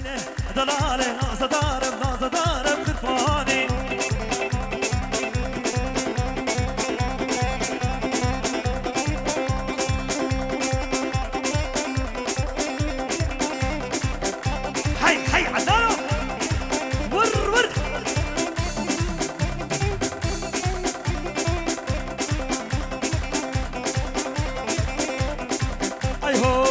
عينه دلاله ناز دارم غرفاني حي عدالة ور اي هو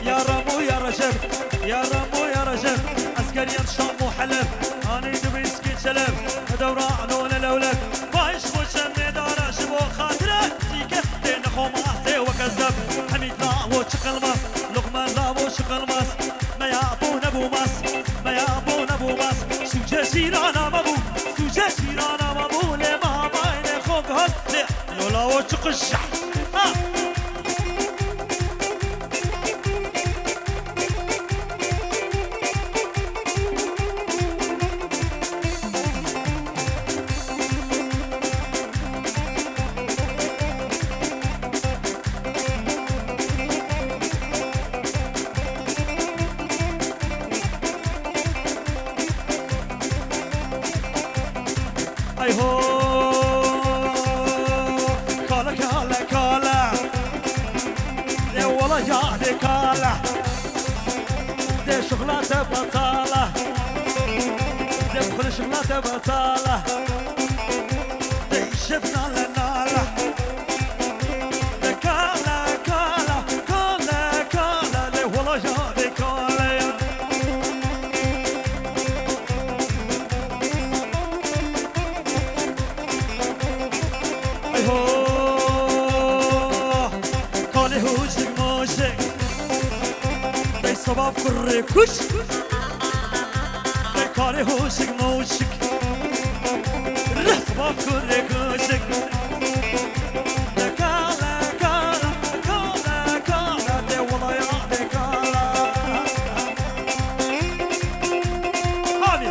يا رامو يا رجب يا رامو يا رجب عسكري الشام وحلب اني دبي سكين شلب دورة عنون الاولاد بايش خوشم ندارة شبو خاطرة سيكة دين خماسي وكذب حميد لا وشق الماس لقمة لا وشق الماس ما يابون ابو ماس ما يابون ابو ماس سوجة شيرانا مبو سوجة شيرانا مبو لما باين خوك هز يولا وشق الشح اي هو كالا كالا كالا دي والله يا دي كالا دي شغلات بطالة دي بخل شغلات بطالة دي شفنا لنالة دي كالا كالا كالا كالا دي والله يا دي كالا صباح كل كش كاري هوشك موشك صباح كل كشك كالا كالا كالا كالا دي والله يا دي كالا هاني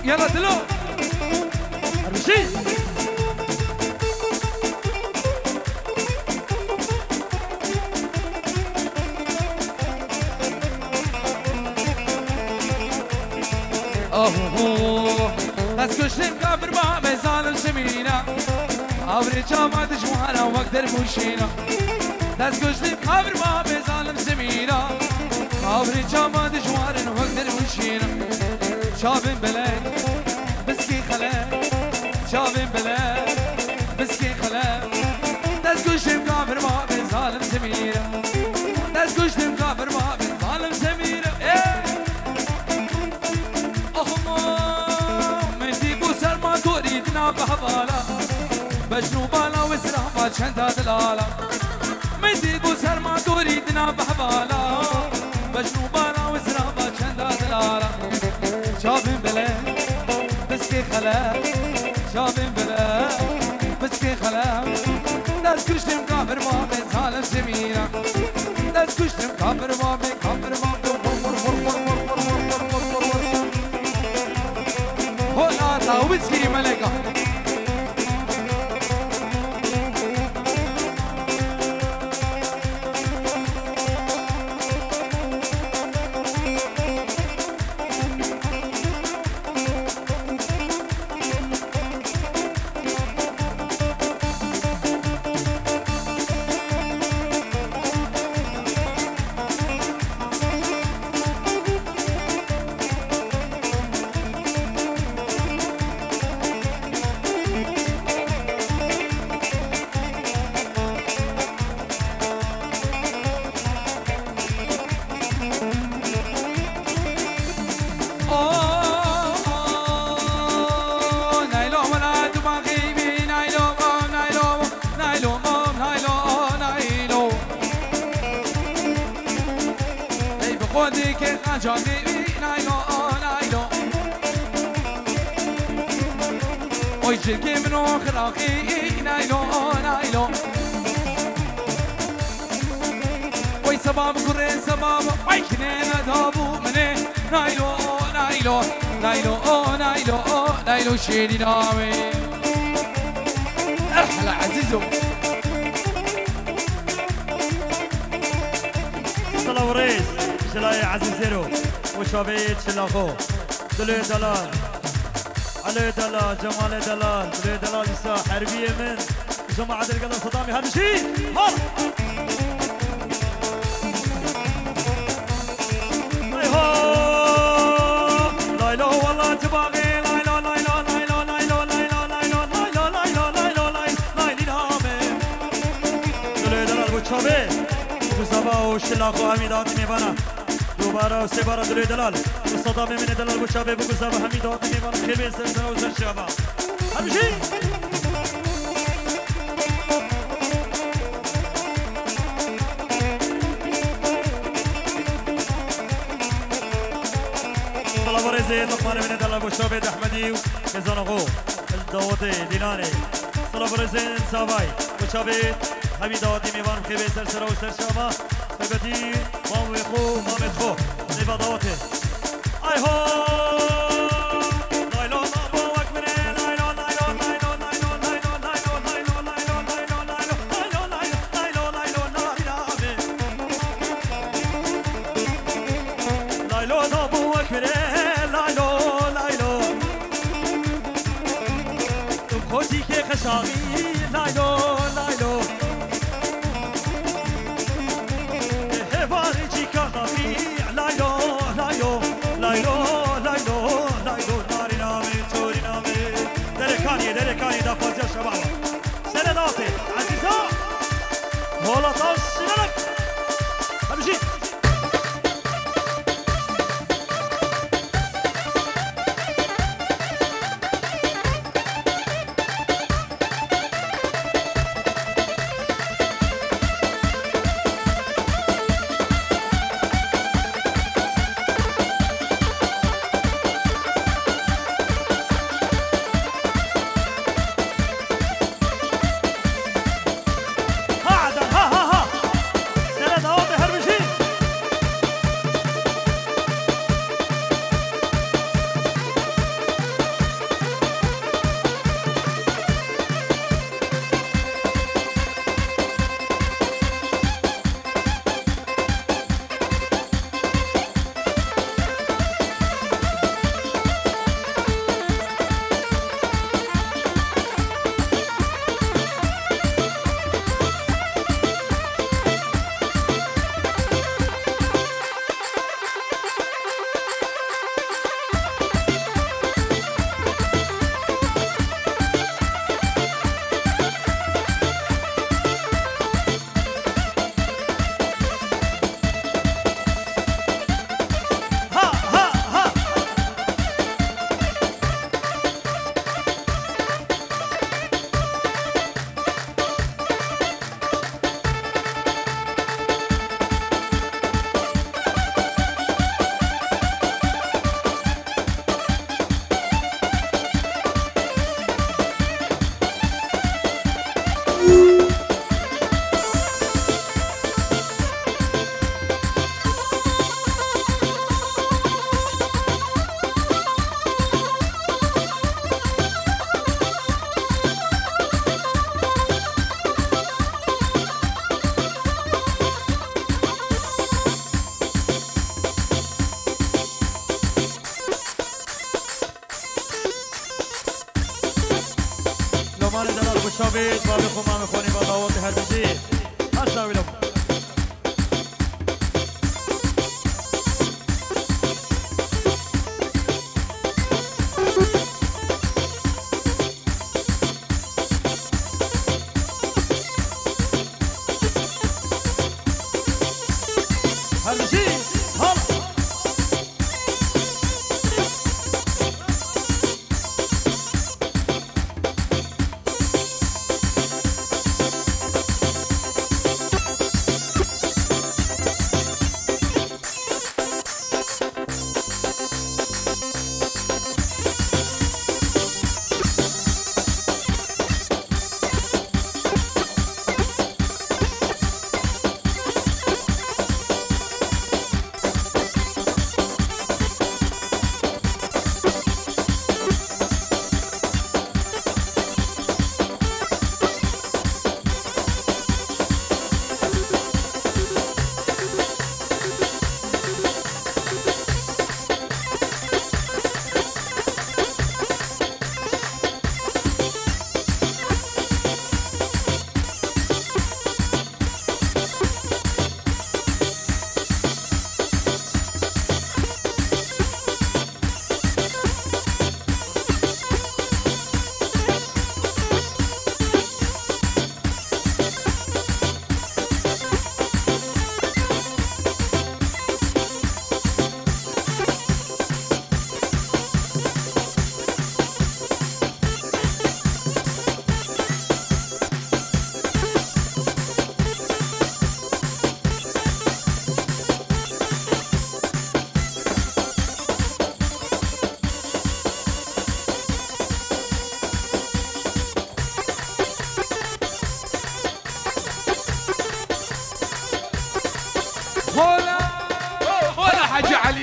يلا دلو رشيد اوه بس كشتم كافر ما بزالم سمينا عبر جامعة جوانا وقدر مشينا بس كشتم كافر ما بزالم سمينا عبر جامعة جوانا وقدر مشينا شافن بلاد بسكي خلاك شافن بلاد بسكي خلاك دست كشتم كافر ما بزالم سمينا دست كشتم كافر ما بزالم سمينا بحبالا بجنو بالا وسرابا شنتا دلالا مدي بوسر ما تريدنا بحبالا بجنو بالا وسرابا شنتا دلالا شافين بلا بسكي خلا شافين بلا بسكي خلا دست كشتم كافر ما بزالم سمينا دست كشتم كافر ما بكافر ما هولا تاوبسكي ملكا خودی که خجالی نایلو نایلو اوی جرگی منو خراقی نایلو نایلو اوی سباب گره سباب اوی کنه ندابو منه نایلو نایلو نایلو نایلو نایلو شیری ناوی احلى عزيزو صلاة وريس شلاي عزيزيرو وشابيت شلاخو دلو دلال علي دلال جمال دلال دلو دلال يسا حربية من جماعة القلب صدامي هذا شيء هلا لايلو والله تباغي لايلو لايلو لايلو لايلو لايلو لايلو لايلو لايلو لايلو لايلو نامه دلو دلال وشابيت صبا و شلاخ و حمیدات میبانم دوباره و سه بار دلوی دلال صدامه من دلال بچابه بگو صبا حمیدات میبانم که به سر و سر شبا همیشی طلب رزي لقمان من دلال بچابه احمدی و مزان آقو الدوات دیلانه طلب رزي صابای بچابه حمیداتی میوان خیلی سر و سر شما ببدی مام خو نباداته ای هو لایلو نابو اکبره لایلو لایلو لایلو لایلو لایلو لایلو لایلو لایلو لایلو لایلو لایلو لایلو نارینامه لایلو نابو اکبره لایلو لایلو تو خودی که خشاقی لایلو لایلو دركاني دا فوز يا شباب سنداتي عزيزة هولا طاس سنلك امشي شابید با بخوام میخونی با دعوت هر بشی هشتا ویلم هر بشی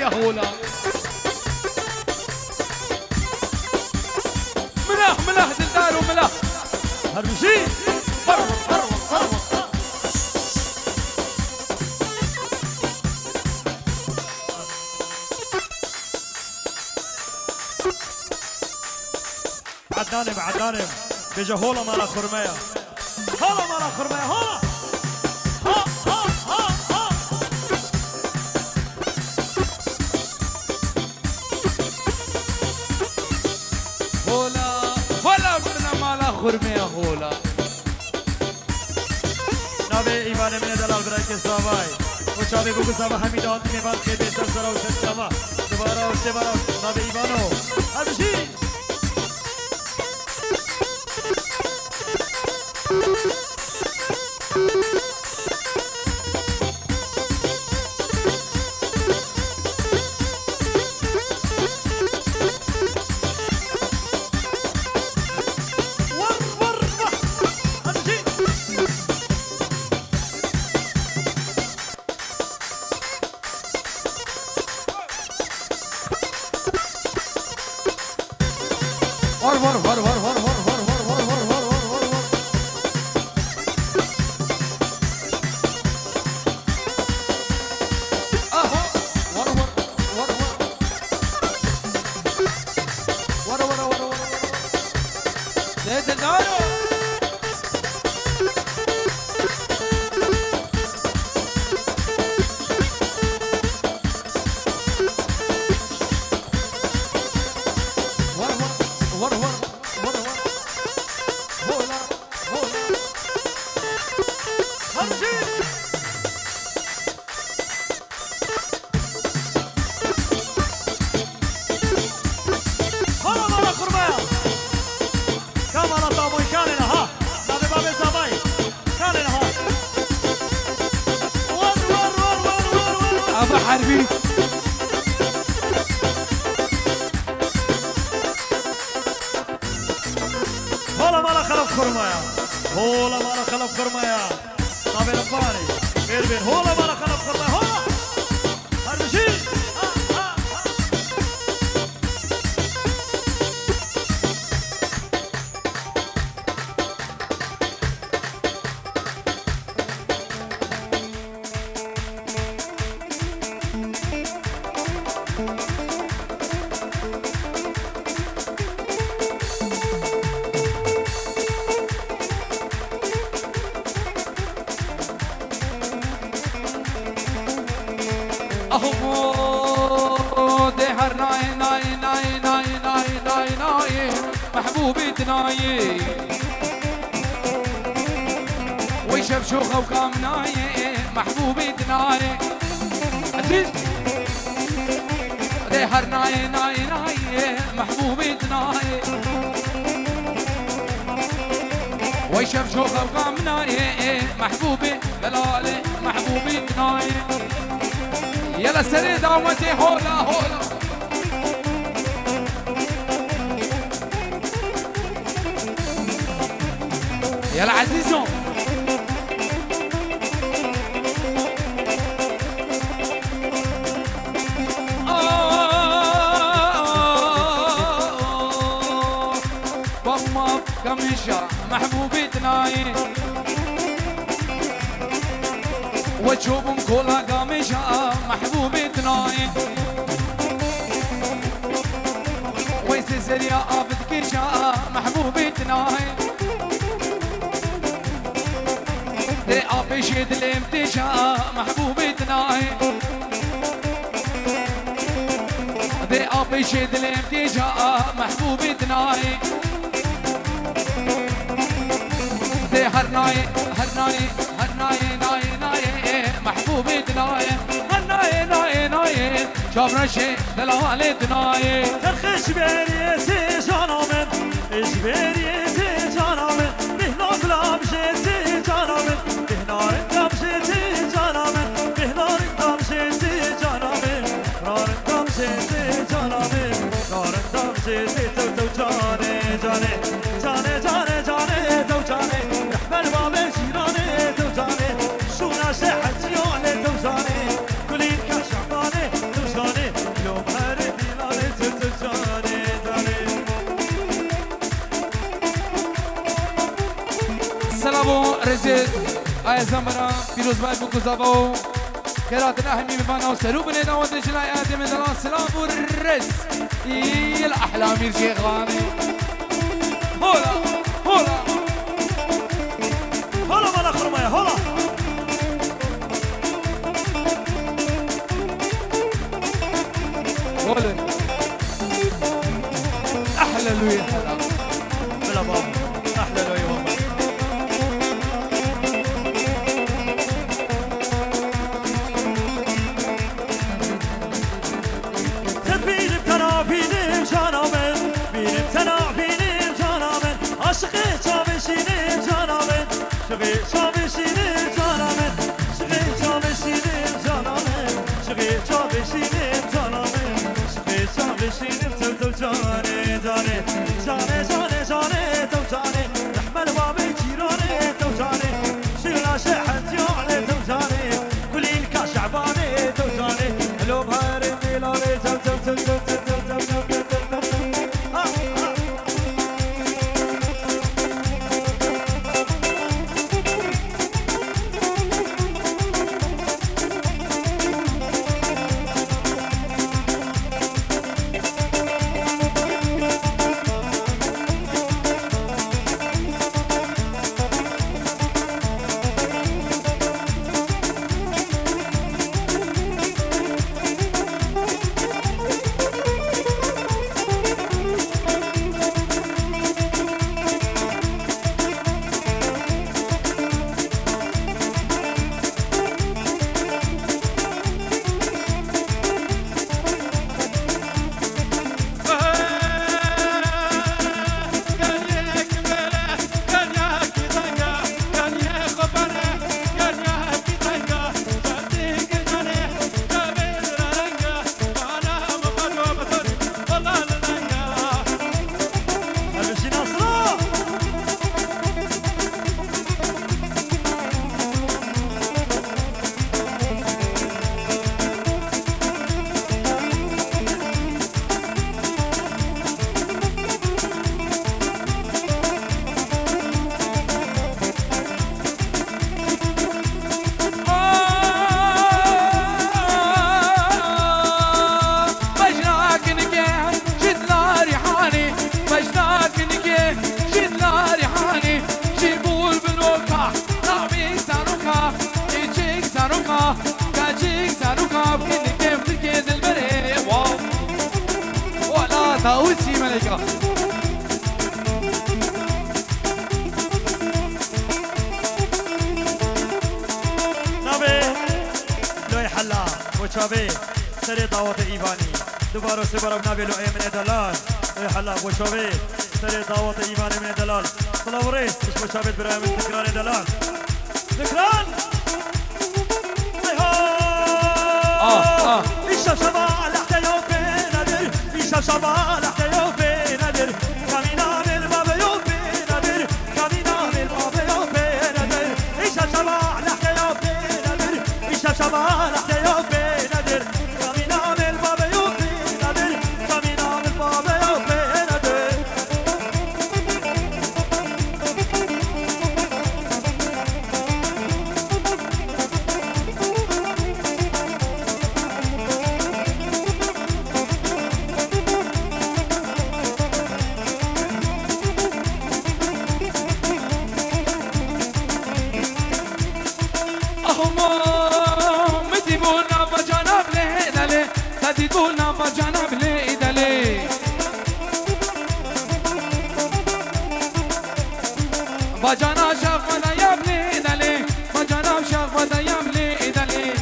يا هولا ملاح ملاح دلدار وملاح هرمشي فرمط فرمط فرمط عدنانم عدنانم بيجا هولا مالا خرمية هولا مالا خرمية هولا ها ها ها ها هولا هولا بدنا مالا خرمية هولا نابي إيمان من دلال برايك سواي وشابي بوكو سوا حميد آدم من كي بيشتر سرا وسنجما دوبارا وشبارا نابي إيمانو هرمشي ور ور ور ور ور ور ور ور ور ور ور ور ور ور اهو ور ور ور ور ور ور ور ور ده دارو حربي هولا مالا خلف خرمايا هولا مالا خلف خرمايا نابي لباني بير بير هولا مالا خلف خرمايا هولا هرمشي اهو دهر ناي ناي ناي ناي ناي ناي ناي محبوبي تناي ويشب شوخه وقام ناي محبوبي تناي عزيز دهر ناي ناي ناي محبوبي تناي ويشب شوخه وقام ناي محبوبي دلالي محبوبي تناي يلا سري دعوتي هولا هولا يلا عزيزو بابا كمشة محبوبي تناي وتشوفهم كلها قامشة محبوبي تناي ويسسر يا عبد كيشة محبوبي تناي دي أبي شيد الامتشا محبوبي تناي دي أبي شيد الامتشا محبوبي تناي دي هرناي هرناي هرناي ناي ناي محبوبي تناي هرناي ناي ناي شافنا شي دلالي تناي ترخش بريتي جانامن ايش بريتي جانامن بهنا بلا بجيتي جانامن بهنا رنقا بجيتي جانامن بهنا رنقا بجيتي جانامن رنقا بجيتي جانامن رنقا بجيتي تو تو جاني جاني جاني جاني جاني تو جاني رحمن بابي جيراني تو جاني شونا شحت يوني تو جاني كلين كشعباني تو جاني های زنبرا پیروز باید بکوزاو کرات نحمی ببانا و سرو بنی داوت جلای آدم دلان سلام و رز ایل احلامی شیخوانی هولا هولا هولا مالا خرمایه هولا هولا احلى لوي حلا بلا بابا احلى لوي والله تبين بتنافين جانامن بين بتنافين جانامن عشقي شابشين جانامن شغي شابشين جانامن شغي شابشين جانامن شغي شابشين جانامن شغي شابشين تو جاني جاني جاني جاني جاني تو جاني نحمل بابي جيراني تو جاني شيلا شحت يعني تو جاني كل الكاش عباني تو جاني لو بهاري ميلاني تو تو تو تو تو تو تو تو تو تاوسي ملكة نبي لوي حلا وشابي سري دعوة إيباني دوباره سبارم نبي لوي من دلال لوي حلا وشابي سري دعوة إيباني من دلال صلاوري مش وشابي براي من تكرار دلال تكرار إيش شباب لحتى يوفي نادر إيش شباب لحتى يوفي نادر كمينا بالباب يوفي نادر كمينا بالباب يوفي نادر إيش شباب لحتى يوفي نادر إيش شباب لحتى يوفي نادر كمينا بالباب يوفي نادر كمينا بالباب يوفي نادر تديدونا بجانب لي دلي بجانا شاف ودا يبلي دلي بجانا شاف ودا يبلي دلي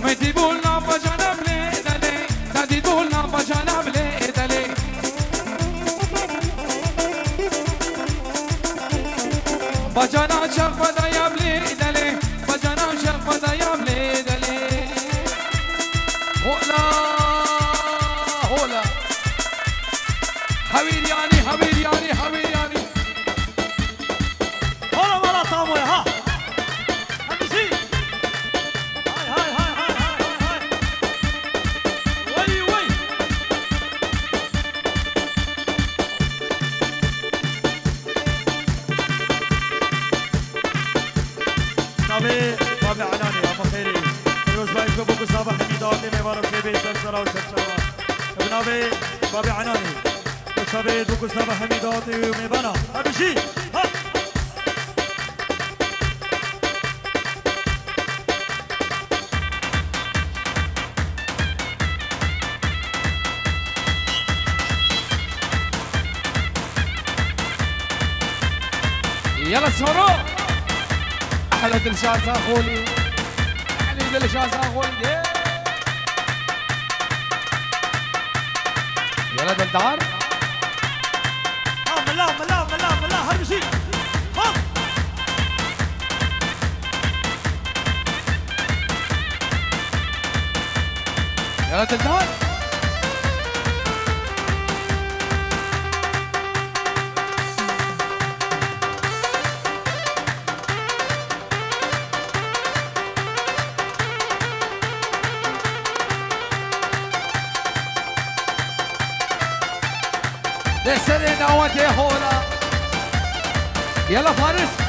مديبونا بجانب لي دلي تديدونا بجانب لي دلي بجانا شاف ودا يبلي دلي بجانا شاف ودا يبلي شبه بابي عناني أما خيري روز باي بابو صباح حميداتي مبارك شبه سرسرا وسرسرا ابنابي بابي عناني شبه بابو صباح حميداتي ومبانا أبشي ها يلا سهروا احلى دلشاز اخولي احلى دلشاز اخولي يلا دلدار ملا هرمشي ها يلا دلدار لسنين نواتي هولا يلا فارس